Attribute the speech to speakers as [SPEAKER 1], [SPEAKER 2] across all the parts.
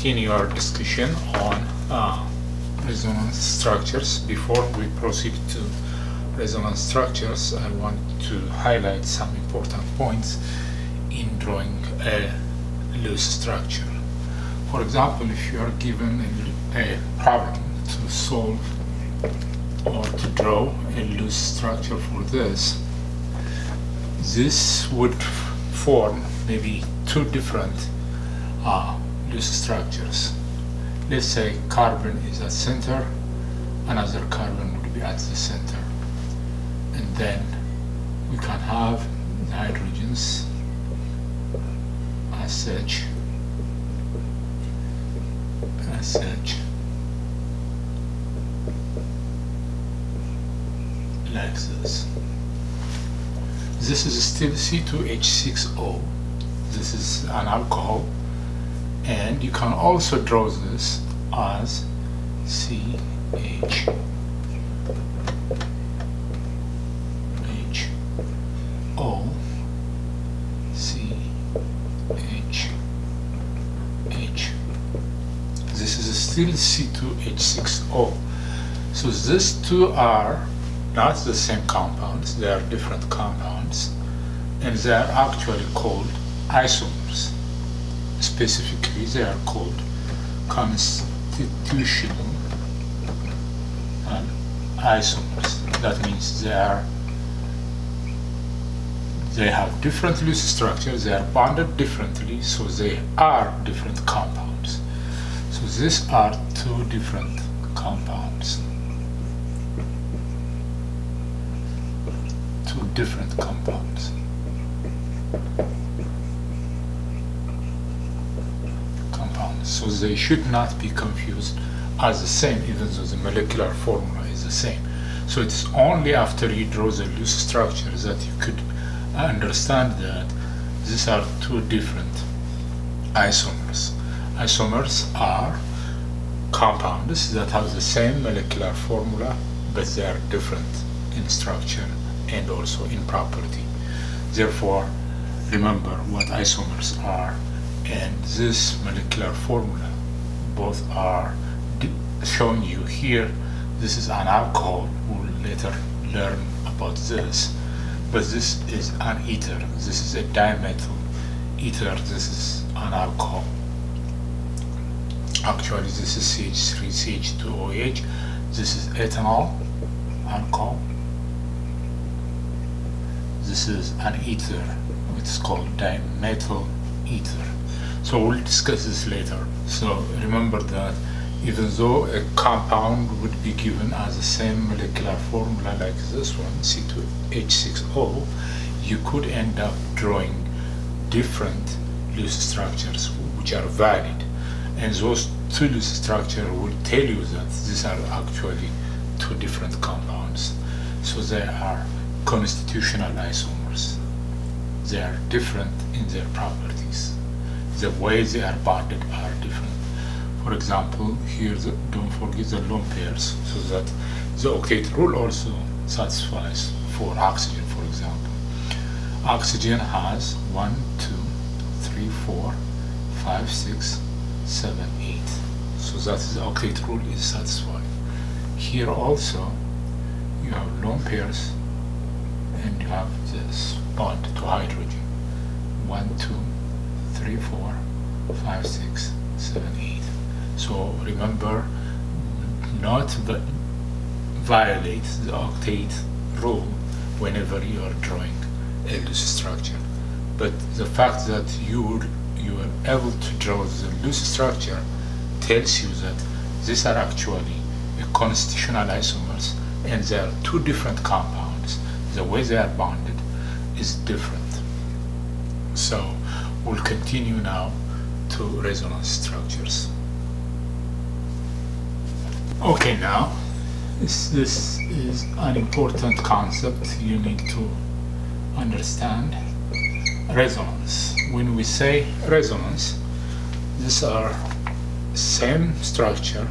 [SPEAKER 1] continue our discussion on resonance structures. Before we proceed to resonance structures, I want to highlight some important points in drawing a loose structure. For example, if you are given a problem to solve or to draw a loose structure for this would form maybe two different loose structures. Let's say carbon is at center, another carbon would be at the center, and then we can have the hydrogens as such, like this. This is still C2H6O. This is an alcohol, and you can also draw this as CHO, CH. This is still C2H6O. So these two are not the same compounds, they are different compounds, and they are actually called isomers. Specifically, they are called constitutional isomers. That means they have different loose structures, they are bonded differently, so they are different compounds. So these are two different compounds. So they should not be confused as the same, even though the molecular formula is the same. So it's only after you draw the loose structures that you could understand that these are two different isomers. Isomers are compounds that have the same molecular formula, but they are different in structure and also in property. Therefore, remember what isomers are and this molecular formula. Both are shown you here. This is an alcohol. We'll later learn about this. But this is an ether. This is a dimethyl ether. This is an alcohol. Actually, this is CH3CH2OH. This is ethanol, alcohol. This is an ether. It's called dimethyl ether. So we'll discuss this later. So remember that even though a compound would be given as the same molecular formula like this one, C2H6O, you could end up drawing different loose structures which are valid. And those two loose structures will tell you that these are actually two different compounds. So they are constitutional isomers. They are different in their properties. The way they are bonded are different. For example, here don't forget the lone pairs, so that the octet rule also satisfies for oxygen, for example. Oxygen has 1, 2, 3, 4, 5, 6, 7, 8. So that is the octet rule is satisfied. Here also you have lone pairs and you have this bond to hydrogen. 1, 2, 3, 4, 5, 6, 7, 8. So remember not violate the octet rule whenever you are drawing a loose structure. But the fact that you are able to draw the loose structure tells you that these are actually constitutional isomers and they are two different compounds. The way they are bonded is different. So we'll continue now to resonance structures. Okay, now this is an important concept you need to understand. Resonance. When we say resonance, these are same structure,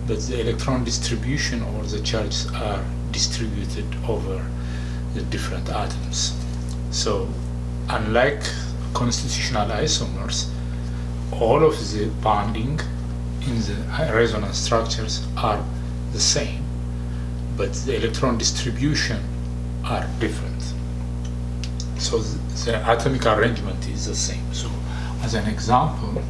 [SPEAKER 1] but the electron distribution or the charges are distributed over the different atoms. So unlike constitutional isomers, all of the bonding in the resonance structures are the same, but the electron distribution are different. So the atomic arrangement is the same. So as an example,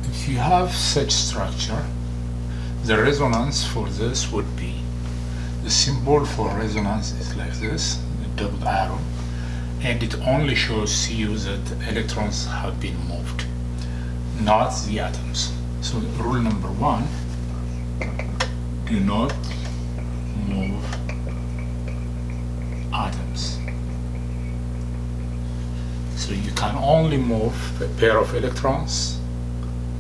[SPEAKER 1] if you have such structure, the resonance for this would be, the symbol for resonance is like this, the double arrow, and it only shows you that electrons have been moved, not the atoms. So rule number 1, do not move atoms. So you can only move a pair of electrons,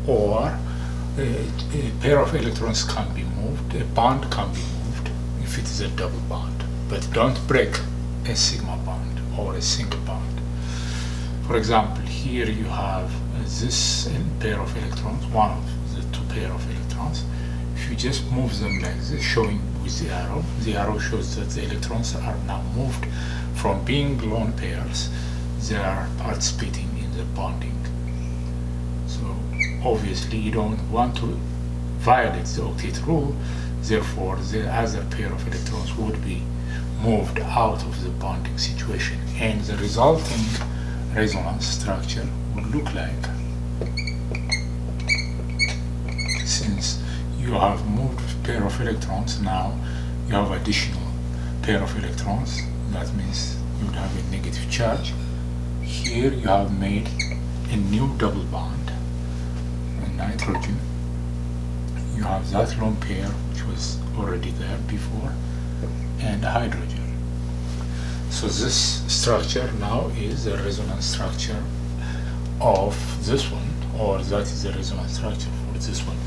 [SPEAKER 1] or a pair of electrons can be moved, a bond can be moved if it is a double bond, but don't break a sigma bond or a single bond. For example, here you have this pair of electrons, one of the two pair of electrons. If you just move them like this, showing with the arrow shows that the electrons are now moved from being lone pairs, they are participating in the bonding. So obviously you don't want to violate the octet rule, therefore the other pair of electrons would be moved out of the bonding situation, and the resulting resonance structure would look like, since you have moved a pair of electrons, now you have additional pair of electrons, that means you would have a negative charge. Here you have made a new double bond, nitrogen. You have that lone pair which was already there before, and hydrogen. So this structure now is the resonance structure of this one, or that is the resonance structure for this one.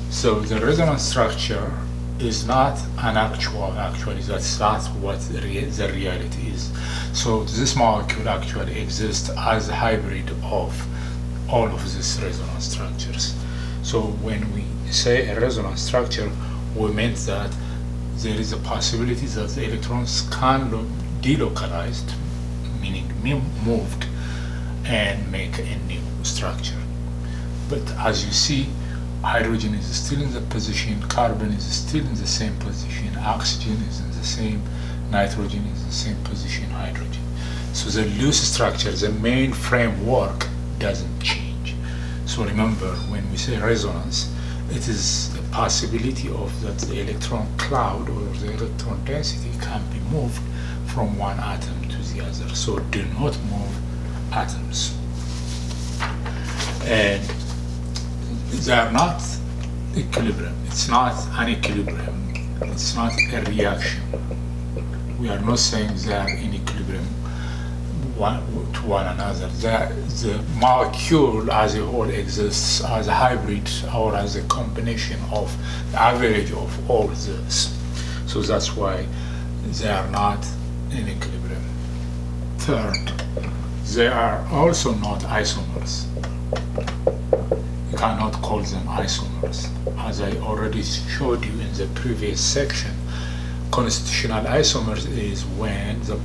[SPEAKER 1] So the resonance structure is not an actually that's not what the reality is. So this molecule actually exists as a hybrid of all of these resonance structures. So when we say a resonance structure, we meant that there is a possibility that the electrons can delocalized, meaning moved, and make a new structure. But as you see, hydrogen is still in the position, carbon is still in the same position, oxygen is in the same, nitrogen is in the same position, hydrogen. So the loose structure, the main framework, doesn't change. So remember, when we say resonance, it is a possibility of that the electron cloud or the electron density can be moved from one atom to the other. So do not move atoms. And they are not equilibrium. It's not an equilibrium. It's not a reaction. We are not saying they are in equilibrium to one another. The molecule as a whole exists as a hybrid or as a combination of the average of all this. So that's why they are not in equilibrium. Third, they are also not isomers. You cannot call them isomers. As I already showed you in the previous section, constitutional isomers is when the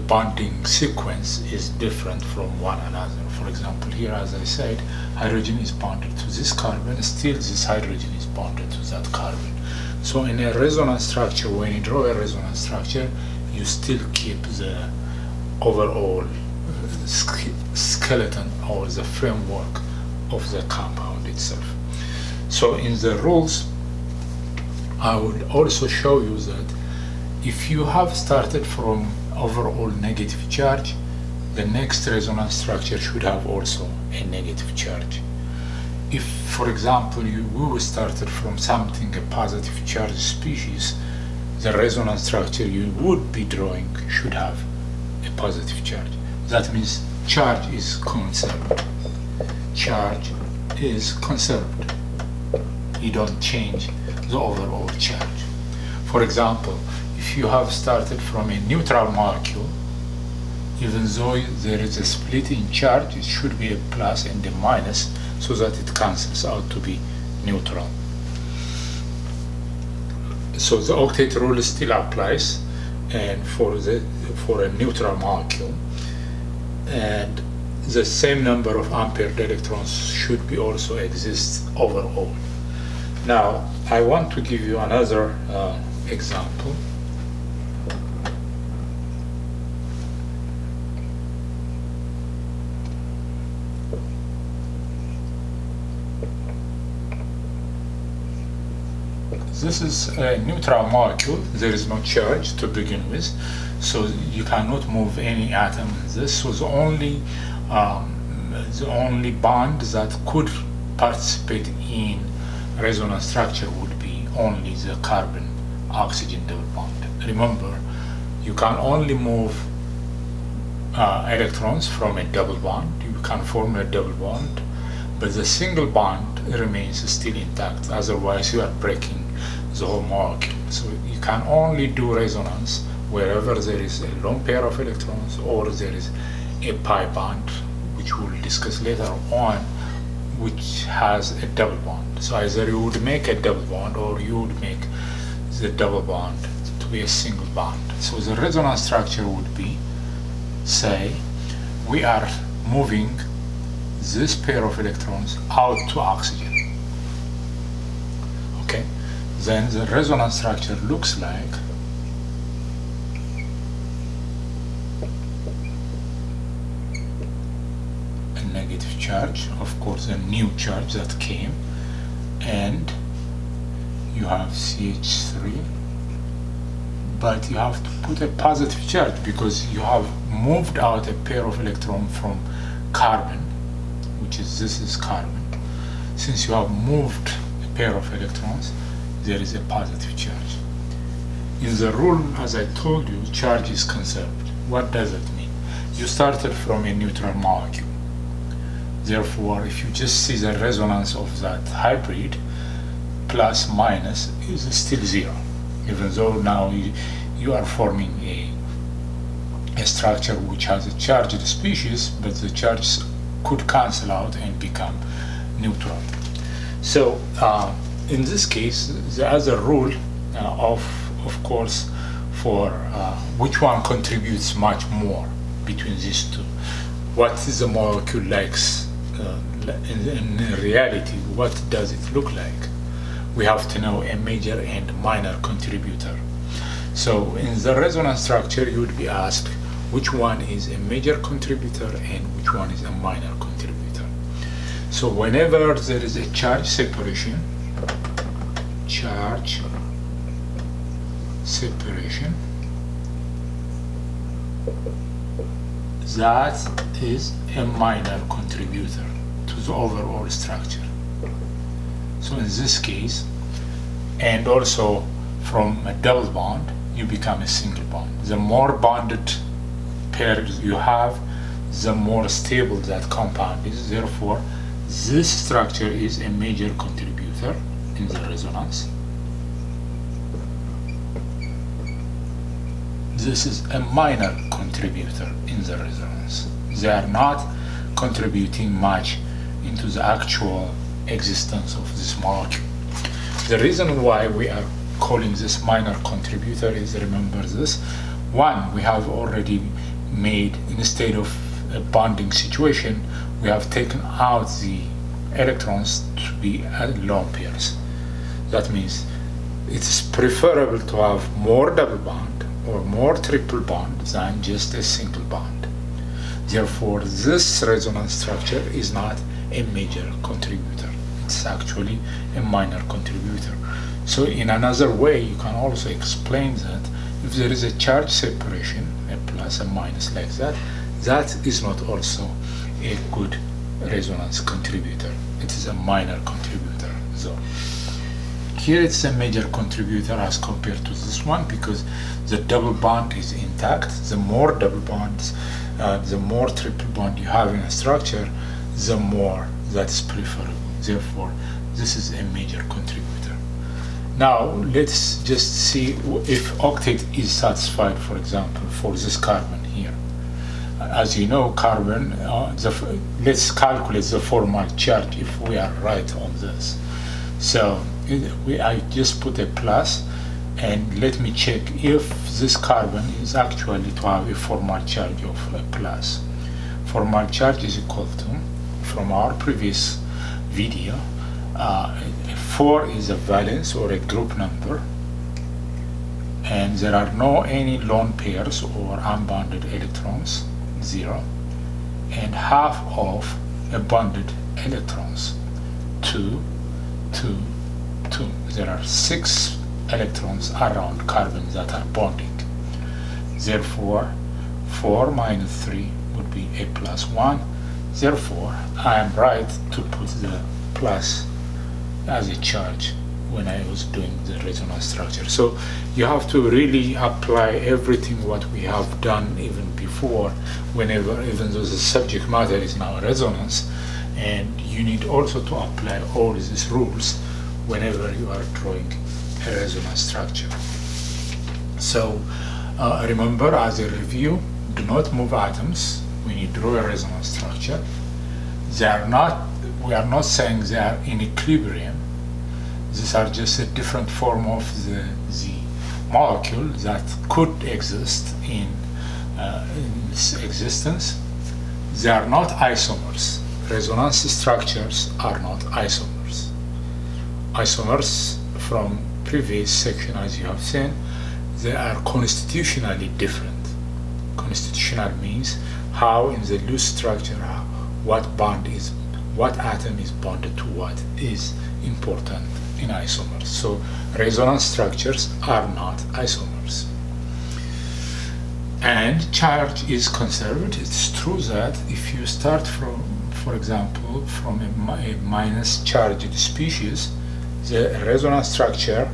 [SPEAKER 1] bonding sequence is different from one another. For example, here, as I said, hydrogen is bonded to this carbon, still this hydrogen is bonded to that carbon. So in a resonance structure, when you draw a resonance structure, you still keep the overall skeleton or the framework of the compound itself. So in the rules, I will also show you that if you have started from overall negative charge, the next resonance structure should have also a negative charge. If, for example, we started from something, a positive charge species, the resonance structure you would be drawing should have a positive charge. That means charge is conserved. Charge is conserved. You don't change the overall charge. For example, if you have started from a neutral molecule, even though there is a split in charge, it should be a plus and a minus so that it cancels out to be neutral. So the octet rule still applies, and for a neutral molecule, and the same number of unpaired electrons should be also exist overall. Now I want to give you another example. This is a neutral molecule. There is no charge to begin with, so you cannot move any atom. This was the only bond that could participate in resonance structure would be only the carbon-oxygen double bond. Remember, you can only move electrons from a double bond. You can form a double bond, but the single bond remains still intact. Otherwise, you are breaking the whole molecule. So you can only do resonance wherever there is a lone pair of electrons or there is a pi bond, which we'll discuss later on, which has a double bond. So either you would make a double bond or you would make the double bond to be a single bond. So the resonance structure would be, say, we are moving this pair of electrons out to oxygen. Okay, then the resonance structure looks like a negative charge, of course a new charge that came, and you have CH3, but you have to put a positive charge because you have moved out a pair of electrons from carbon, which is, this is carbon. Since you have moved a pair of electrons, there is a positive charge. In the rule, as I told you, charge is conserved. What does it mean? You started from a neutral molecule. Therefore, if you just see the resonance of that hybrid, plus minus is still zero, even though now you are forming a structure which has a charged species, but the charges could cancel out and become neutral. So in this case, the other rule of course, for which one contributes much more between these two, what is the molecule likes in reality, what does it look like? We have to know a major and minor contributor. So in the resonance structure, you would be asked which one is a major contributor and which one is a minor contributor. So whenever there is a charge separation, that is a minor contributor to the overall structure. So in this case, and also from a double bond, you become a single bond. The more bonded pairs you have, the more stable that compound is. Therefore, this structure is a major contributor in the resonance. This is a minor contributor in the resonance. They are not contributing much into the actual existence of this molecule. The reason why we are calling this minor contributor is, remember this, one, we have already made, instead of a bonding situation, we have taken out the electrons to be lone pairs. That means it's preferable to have more double bond or more triple bond than just a single bond. Therefore, this resonance structure is not a major contributor. It's actually a minor contributor. So in another way, you can also explain that if there is a charge separation, a plus, a minus like that, that is not also a good resonance contributor. It is a minor contributor. So here it's a major contributor as compared to this one, because the double bond is intact. The more double bonds, the more triple bond you have in a structure, the more that's preferable. Therefore, this is a major contributor. Now let's just see if octet is satisfied, for example, for this carbon here. As you know, carbon, let's calculate the formal charge if we are right on this. So I just put a plus, and let me check if this carbon is actually to have a formal charge of a plus. Formal charge is equal to, from our previous video, 4 is a valence or a group number, and there are no any lone pairs or unbounded electrons, 0, and half of a bonded electrons, 2, 2, 2. There are 6 electrons around carbon that are bonding. Therefore 4 minus 3 would be a plus 1. Therefore I am right to put the plus as a charge when I was doing the resonance structure. So you have to really apply everything what we have done even before, even though the subject matter is now resonance, and you need also to apply all these rules whenever you are drawing a resonance structure. So remember, as a review, do not move atoms when you draw a resonance structure. We are not saying they are in equilibrium. These are just a different form of the molecule that could exist in existence. They are not isomers. Resonance structures are not isomers. Isomers, from previous section, as you have seen, they are constitutionally different. Constitutional means how in the loose structure, what atom is bonded to what is important in isomers. So resonance structures are not isomers. And charge is conserved. It's true that if you start from, for example, from a minus charged species, the resonance structure,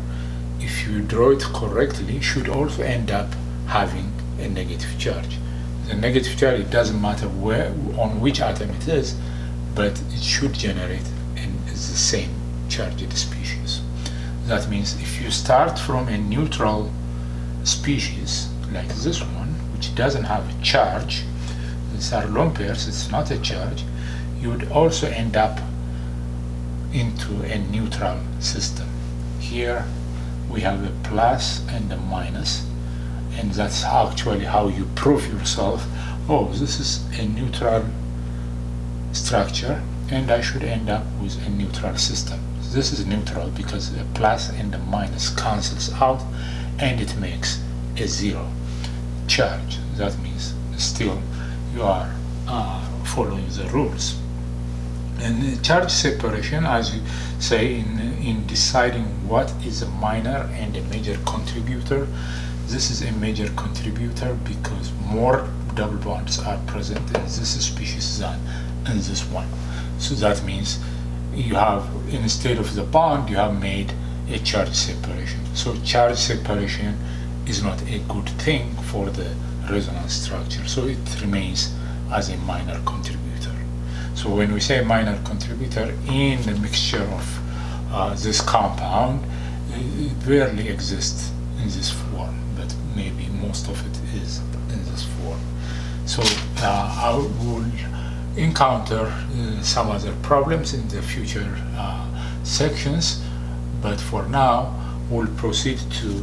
[SPEAKER 1] if you draw it correctly, should also end up having a negative charge. The negative charge, it doesn't matter on which atom it is, but it should generate the same charged species. That means if you start from a neutral species like this one, which doesn't have a charge, these are lone pairs, it's not a charge, you would also end up into a neutral system. Here we have a plus and a minus, and that's actually how you prove yourself, oh, this is a neutral structure and I should end up with a neutral system. This is neutral because a plus and a minus cancels out and it makes a 0 charge. That means still you are following the rules. And charge separation, as you say, in deciding what is a minor and a major contributor, this is a major contributor because more double bonds are present in this species than in this one. So that means you have, instead of the bond, you have made a charge separation. So charge separation is not a good thing for the resonance structure, so it remains as a minor contributor. So when we say minor contributor in the mixture of this compound, it barely exists in this form, but maybe most of it is in this form. So I will encounter some other problems in the future sections, but for now we'll proceed to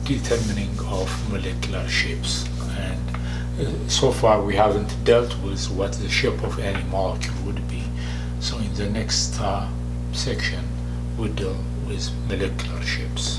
[SPEAKER 1] determining of molecular shapes. And so far we haven't dealt with what the shape of any molecule would be. So in the next section we'll deal with molecular shapes.